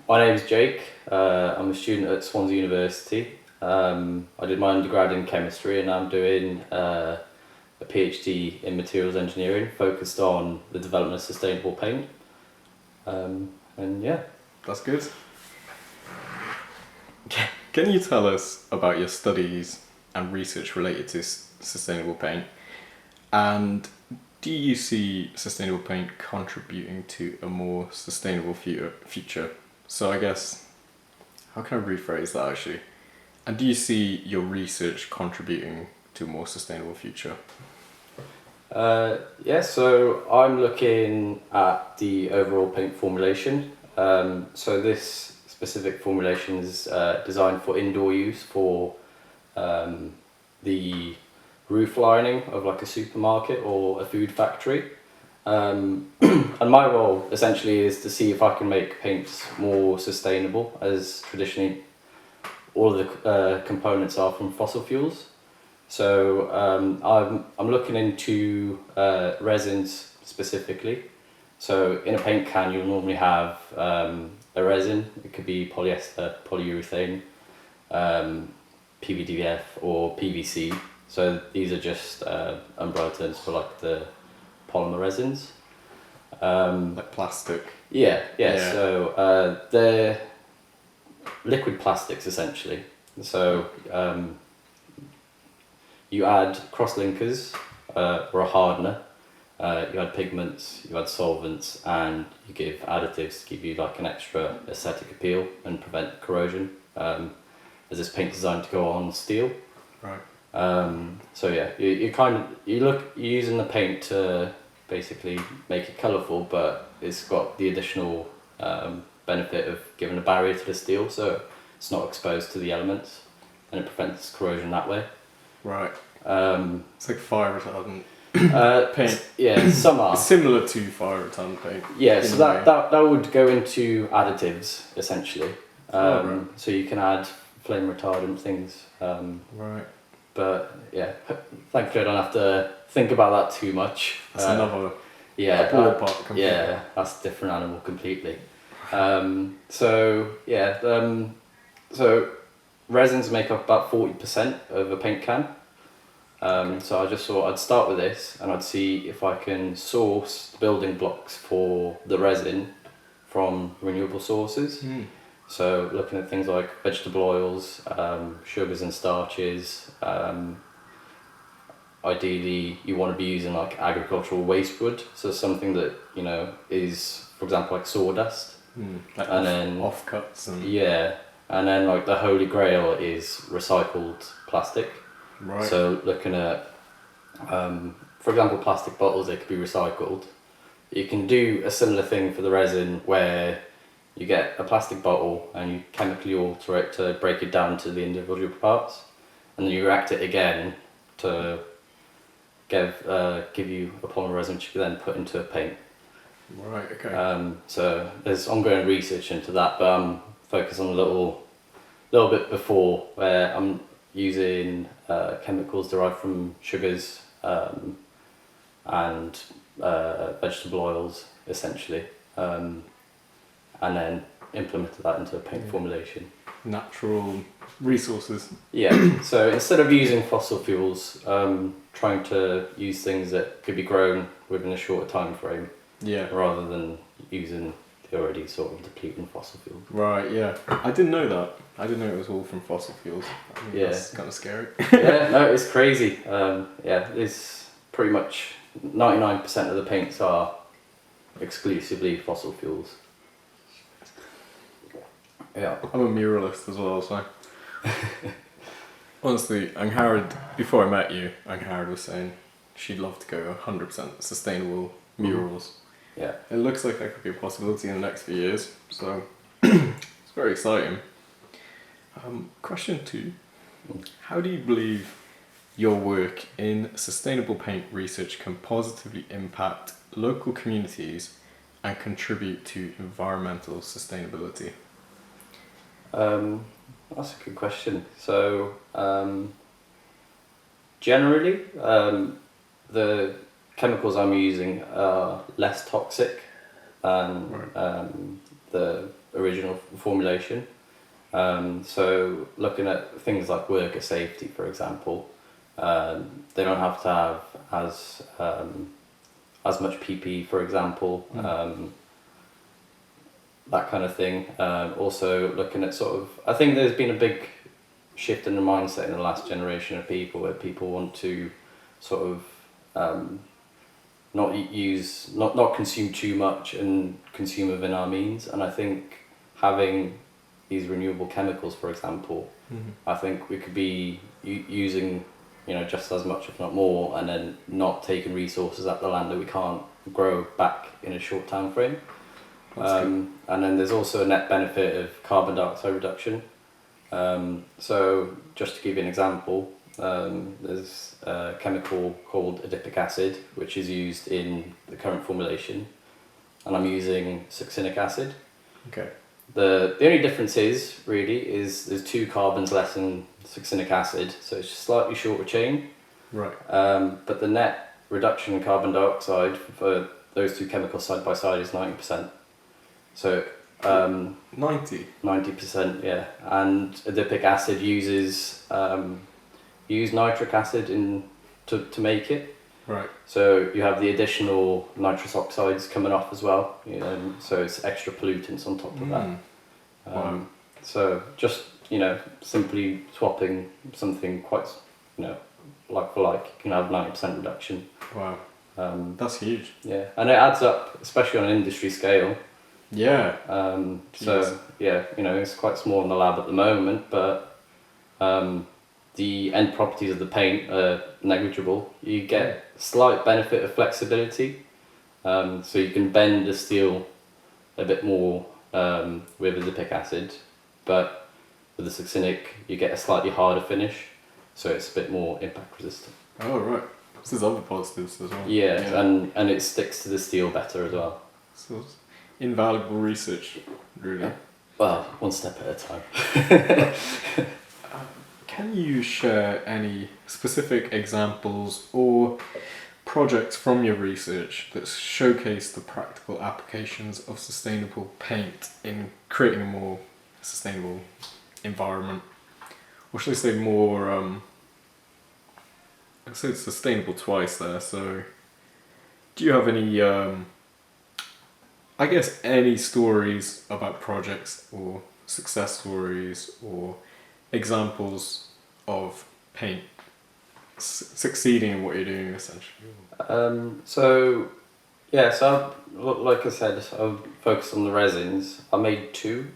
My name's Jake. I'm a student at Swansea University. I did my undergrad in chemistry and I'm doing a PhD in materials engineering focused on the development of sustainable paint. And yeah. That's good. Can you tell us about your studies and research related to sustainable paint? And do you see sustainable paint contributing to a more sustainable future? So I guess, how can I rephrase that actually? And do you see your research contributing to a more sustainable future? Yeah, so I'm looking at the overall paint formulation. So this specific formulation is designed for indoor use for the roof lining of like a supermarket or a food factory. And my role essentially is to see if I can make paints more sustainable, as traditionally all of the components are from fossil fuels. So I'm looking into resins specifically. So in a paint can you'll normally have a resin. It could be polyester, polyurethane, PVDF or PVC. So these are just umbrella terms for like the polymer resins. Like plastic? Yeah. So they're liquid plastics essentially. So you add cross-linkers or a hardener, you add pigments, you add solvents, and you give additives to give you like an extra aesthetic appeal and prevent corrosion. As this paint designed to go on steel. Right. So yeah, you're using the paint to basically make it colourful, but it's got the additional benefit of giving a barrier to the steel, so it's not exposed to the elements, and it prevents corrosion that way. Right. It's like fire retardant paint. Yeah, some are. It's similar to fire retardant paint. Yeah, so that would go into additives essentially. Right. So you can add flame retardant things. Right. But yeah, thankfully I don't have to think about that too much. That's another ballpark. completely. Yeah, that's a different animal completely. So resins make up about 40% of a paint can. So I just thought I'd start with this and I'd see if I can source the building blocks for the resin from renewable sources. So looking at things like vegetable oils, sugars and starches. Ideally you want to be using like agricultural waste wood, so something that is, for example, like sawdust. Like and then offcuts and and then like the holy grail is recycled plastic. Right. So looking at for example plastic bottles, they could be recycled. You can do a similar thing for the resin where you get a plastic bottle and you chemically alter it to break it down to the individual parts, and then you react it again to give you a polymer resin which you can then put into a paint. Right, okay. So there's ongoing research into that, but I'm focused on a little bit before, where I'm using chemicals derived from sugars and vegetable oils essentially, and then implemented that into a paint formulation. Natural resources. Yeah, so instead of using fossil fuels, trying to use things that could be grown within a shorter time frame. Yeah. Rather than using the already sort of depleting fossil fuels. Right, yeah. I didn't know that. I didn't know it was all from fossil fuels. That's kind of scary. Yeah, no, it's crazy. It's pretty much 99% of the paints are exclusively fossil fuels. Yeah. I'm a muralist as well, so. Honestly, Angharad, before I met you, Angharad was saying she'd love to go 100% sustainable murals. Yeah. It looks like that could be a possibility in the next few years, so it's very exciting. Question 2. How do you believe your work in sustainable paint research can positively impact local communities and contribute to environmental sustainability? That's a good question. So, generally, the chemicals I'm using are less toxic than the original formulation. So looking at things like worker safety, for example, they don't have to have as much PPE, for example, that kind of thing. Also looking at sort of, I think there's been a big shift in the mindset in the last generation of people, where people want to sort of not consume too much and consume within our means. And I think having these renewable chemicals, for example, I think we could be using, just as much, if not more, and then not taking resources out the land that we can't grow back in a short time frame. And then there's also a net benefit of carbon dioxide reduction. So just to give you an example, there's a chemical called adipic acid, which is used in the current formulation, and I'm using succinic acid. Okay. The only difference is there's 2 carbons less in succinic acid, so it's just slightly shorter chain. Right. But the net reduction in carbon dioxide for those 2 chemicals side by side is 90%. So 90%, yeah. And adipic acid uses nitric acid to make it. Right. So you have the additional nitrous oxides coming off as well, so it's extra pollutants on top of that. Wow. So just, simply swapping something quite, like for like, you can have 90% reduction. Wow. That's huge. Yeah, and it adds up, especially on an industry scale. Yeah. So yeah, it's quite small in the lab at the moment, but the end properties of the paint are negligible. You get slight benefit of flexibility, so you can bend the steel a bit more with adipic acid, but with the succinic you get a slightly harder finish, so it's a bit more impact resistant. Oh right, so there's other positives as well. Yeah. And it sticks to the steel better as well. So it's invaluable research, really. Well, one step at a time. Can you share any specific examples or projects from your research that showcase the practical applications of sustainable paint in creating a more sustainable environment? Or should I say more, I said sustainable twice there, so do you have any, any stories about projects or success stories or examples of paint succeeding in what you're doing, essentially? So like I said, I've focused on the resins. I made 2.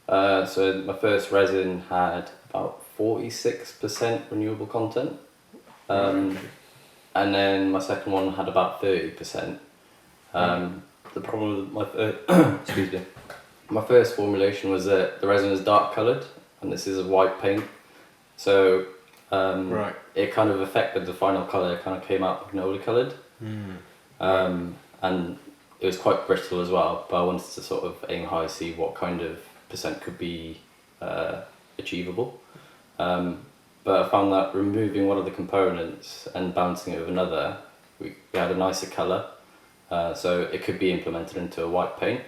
So my first resin had about 46% renewable content, and then my second one had about 30%. The problem with my first formulation was that the resin is dark coloured, and this is a white paint, so it kind of affected the final colour. It kind of came out magnolia coloured, and it was quite brittle as well, but I wanted to sort of aim high, see what kind of percent could be achievable. But I found that removing one of the components and balancing it with another, we had a nicer colour, so it could be implemented into a white paint.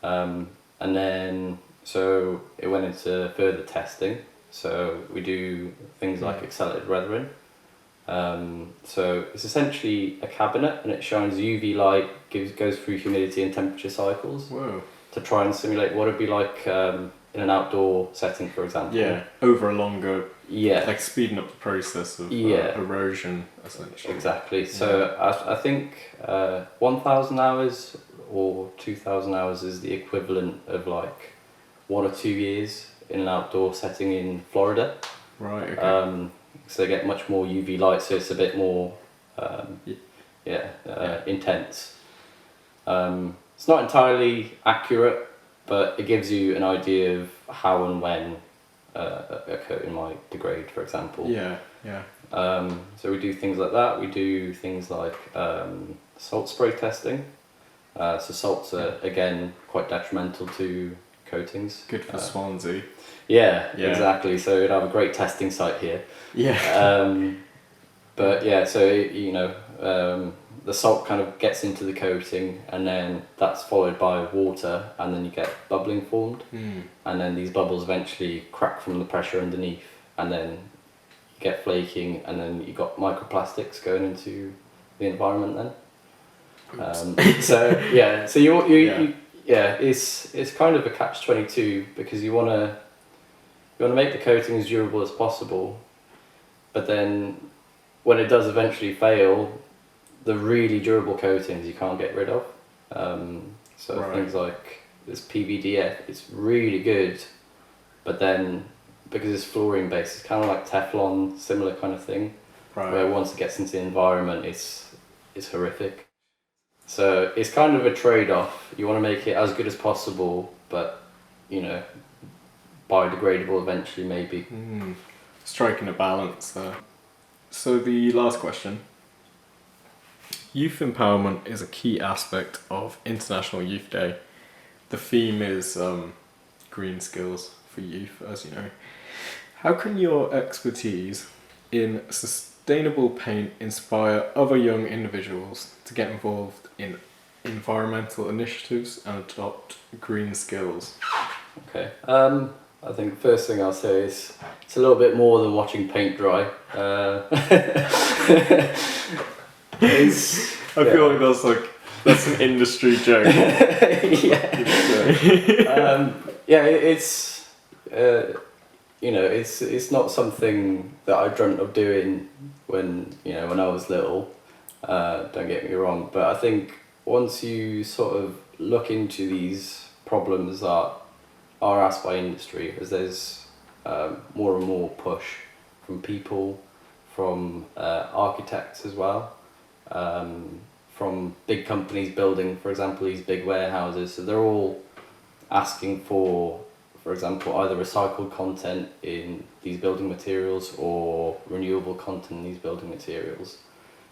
And then so it went into further testing. So we do things like accelerated weathering. So it's essentially a cabinet, and it shines UV light, goes through humidity and temperature cycles. Whoa. To try and simulate what it'd be like in an outdoor setting, for example. Yeah, over a longer, Yeah. like speeding up the process of erosion, essentially. Exactly. So I think 1,000 hours or 2,000 hours is the equivalent of like 1 or 2 years in an outdoor setting in Florida. Right. Okay. So they get much more UV light, so it's a bit more intense. It's not entirely accurate, but it gives you an idea of how and when a coating might degrade, for example. Yeah. So we do things like that. We do things like salt spray testing. So salts are again quite detrimental to coatings. Good for Swansea. Yeah, exactly. So we'd have a great testing site here. Yeah. But yeah, so the salt kind of gets into the coating, and then that's followed by water, and then you get bubbling formed, and then these bubbles eventually crack from the pressure underneath, and then you get flaking, and then you got microplastics going into the environment then. So it's kind of a catch-22, because you want to make the coating as durable as possible, but then when it does eventually fail, the really durable coatings you can't get rid of. Things like this PVDF, it's really good, but then because it's fluorine based, it's kind of like Teflon, similar kind of thing, where once it gets into the environment, it's horrific. So it's kind of a trade-off. You want to make it as good as possible, but biodegradable eventually, maybe. Striking a balance there. So the last question. Youth empowerment is a key aspect of International Youth Day. The theme is green skills for youth, as you know. How can your expertise in sustainable paint inspire other young individuals to get involved in environmental initiatives and adopt green skills? Okay. I think the first thing I'll say is it's a little bit more than watching paint dry. I feel like that's an industry joke. It's not something that I dreamt of doing when I was little. Don't get me wrong, but I think once you sort of look into these problems that are asked by industry, as there's more and more push from people, from architects as well, from big companies building, for example, these big warehouses. So they're all asking for example, either recycled content in these building materials or renewable content in these building materials.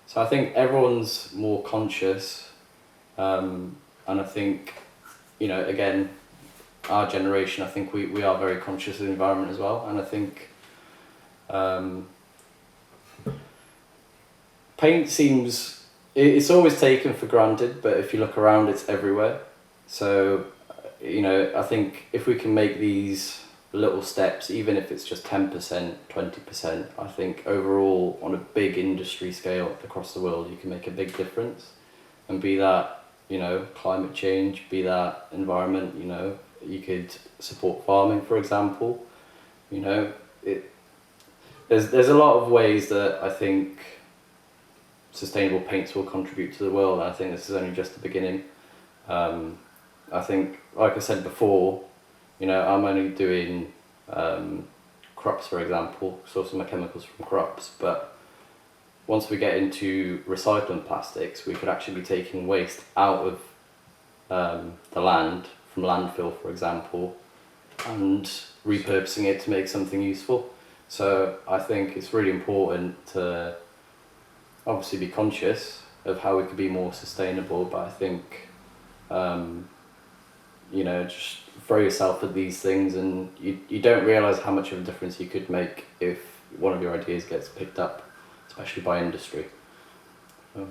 So I think everyone's more conscious, and I think, again, our generation, I think we are very conscious of the environment as well, and I think paint seems, it's always taken for granted, but if you look around, it's everywhere. So, I think if we can make these little steps, even if it's just 10%, 20%, I think overall on a big industry scale across the world, you can make a big difference. And be that, climate change, be that environment, you could support farming, for example. There's a lot of ways that I think sustainable paints will contribute to the world, and I think this is only just the beginning. I think, like I said before, I'm only doing crops, for example, sourcing my chemicals from crops, but once we get into recycling plastics, we could actually be taking waste out of the land, from landfill, for example, and repurposing it to make something useful. So I think it's really important to obviously be conscious of how we could be more sustainable, but I think just throw yourself at these things, and you don't realise how much of a difference you could make if one of your ideas gets picked up, especially by industry.